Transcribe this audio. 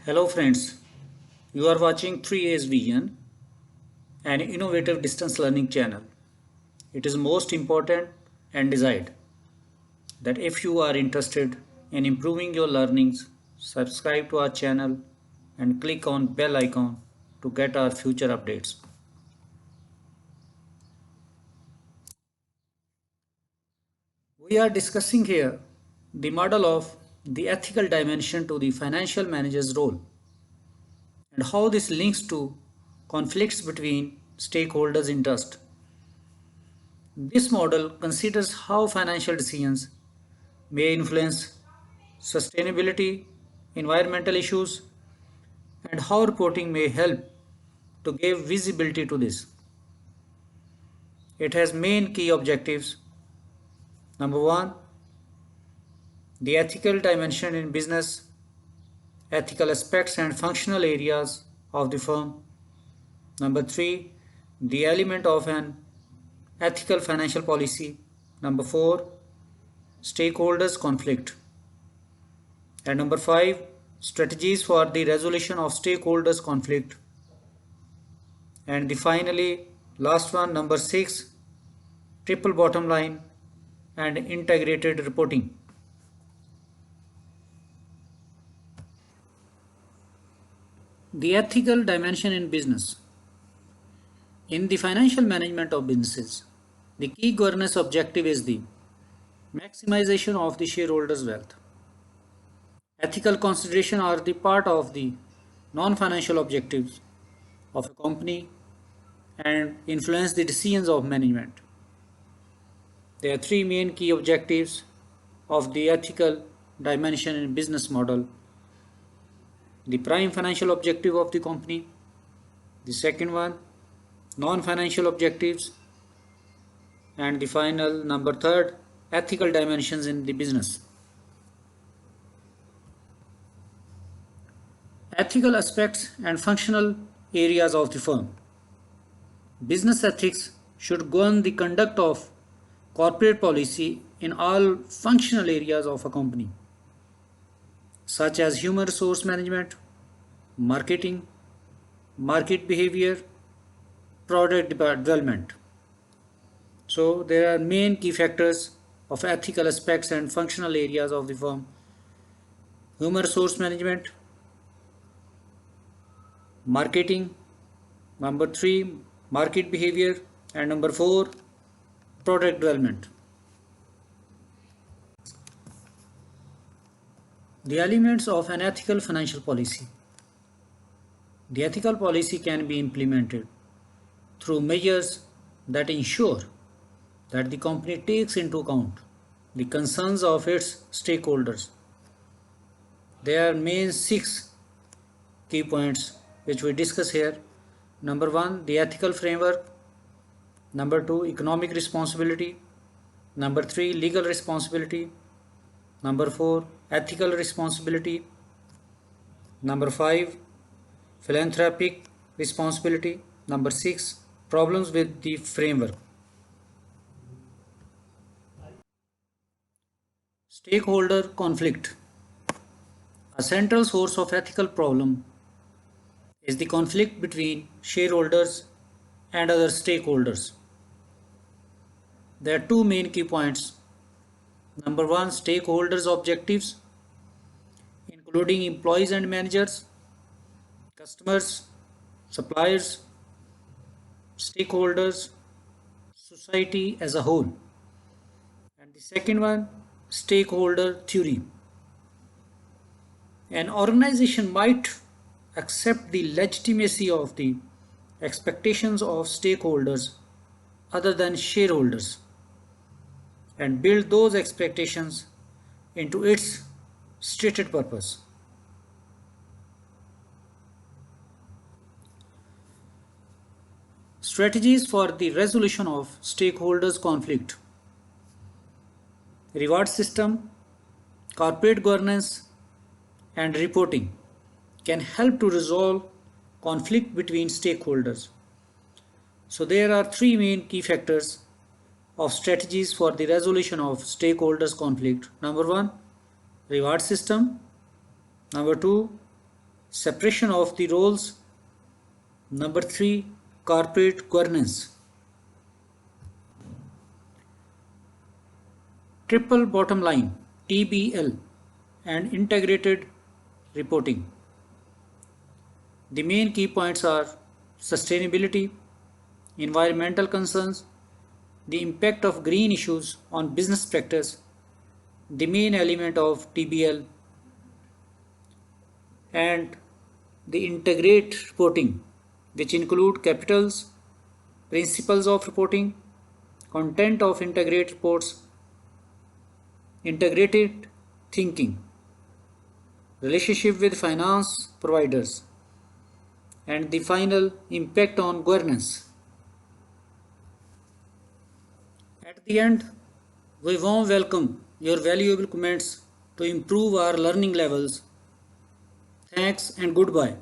Hello friends, you are watching 3A's Vision, an innovative distance learning channel. It is most important and desired that if you are interested in improving your learnings, subscribe to our channel and click on bell icon to get our future updates. We are discussing here the model of the ethical dimension to the financial manager's role and how this links to conflicts between stakeholders' interest. This model considers how financial decisions may influence sustainability, environmental issues, and how reporting may help to give visibility to this. It has main key objectives. Number one, the ethical dimension in business, ethical aspects and functional areas of the firm. Number three, the element of an ethical financial policy. Number four, stakeholders conflict. And number five, strategies for the resolution of stakeholders conflict. And the finally last one, number six, triple bottom line and integrated reporting. The ethical dimension in business. In the financial management of businesses, the key governance objective is the maximization of the shareholders' wealth. Ethical considerations are the part of the non-financial objectives of a company and influence the decisions of management. There are three main key objectives of the ethical dimension in business model. The prime financial objective of the company. The second one, non-financial objectives. And the final, number third, ethical dimensions in the business. Ethical aspects and functional areas of the firm. Business ethics should govern the conduct of corporate policy in all functional areas of a company, such as human resource management, marketing, market behavior, product development. So there are main key factors of ethical aspects and functional areas of the firm. Human resource management, marketing, number three, market behavior, and number four, product development. The elements of an ethical financial policy. The ethical policy can be implemented through measures that ensure that the company takes into account the concerns of its stakeholders. There are main six key points which we discuss here. Number one, the ethical framework. Number two, economic responsibility. Number three, legal responsibility. Number four, ethical responsibility. Number five, philanthropic responsibility. Number six, problems with the framework. Stakeholder conflict. A central source of ethical problem is the conflict between shareholders and other stakeholders. There are two main key points. Number one, stakeholders' objectives, including employees and managers, customers, suppliers, stakeholders, society as a whole. And the second one, stakeholder theory. An organization might accept the legitimacy of the expectations of stakeholders other than shareholders and build those expectations into its stated purpose. Strategies for the resolution of stakeholders' conflict. Reward system, corporate governance, and reporting can help to resolve conflict between stakeholders. So there are three main key factors of strategies for the resolution of stakeholders conflict. Number one, reward system. Number two, separation of the roles. Number 3, corporate governance. Triple bottom line, TBL, and integrated reporting. The main key points are sustainability, environmental concerns, the impact of green issues on business practice, the main element of TBL, and the integrate reporting, which include capitals, principles of reporting, content of integrate reports, integrated thinking, relationship with finance providers, and the final impact on governance. At the end, we warm welcome your valuable comments to improve our learning levels. Thanks and goodbye.